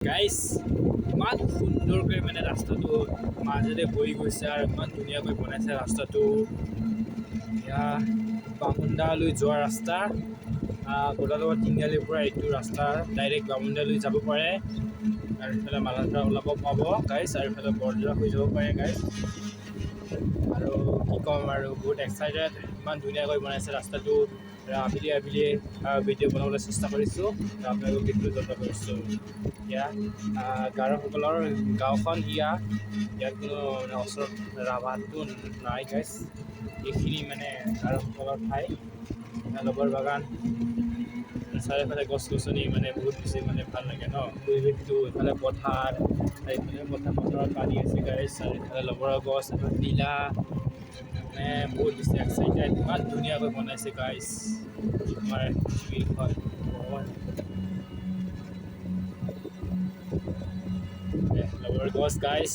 Guys ইমান সুন্দৰকৈ মানে ৰাস্তাটো মাজেৰে বৈ গৈছে আৰু ইমান ধুনীয়াকৈ বনাইছে ৰাস্তাটো। এয়া বামুণ্ডালৈ যোৱা ৰাস্তা, গোলাঘাট তিনিআলিৰ পৰা এইটো ৰাস্তা ডাইৰেক্ট বামুণ্ডালৈ যাব পাৰে আৰু ইফালে মালাৰপৰা ওলাব পাব গাইজ, আৰু ইফালে বৰজৰা হৈ যাব পাৰে গাইজ। আৰু কি ক'ম আৰু বহুত এক্সাইটেড, ইমান ধুনীয়াকৈ বনাইছে ৰাস্তাটো। আবেলি ভিডিঅ' বনাবলৈ চেষ্টা কৰিছোঁ, আপোনালোকক ভিডিঅ' যত্ন কৰিছোঁ। ইয়াত গাৰোসকলৰ গাঁওখন ইয়াত কোনো ওচৰত ৰাভাটো নাই গাইজ। এইখিনি মানে গাৰোসকলৰ ঠাই, লগৰ বাগান, চাৰিওফালে গছ গছনি মানে বহুত বেছি মানে ভাল লাগে ন পৰিৱেশটো। ইফালে পথাৰত পানী আছে গাইজ, চাৰিওফালে লগৰৰ গছ, নীলা, মানে বহুত বেছি এক্সাইটেড। ইমান ধুনীয়াকৈ বনাইছে গাইজ আমাৰ পৃথিৱীখন। লগৰ গছ গাইজ।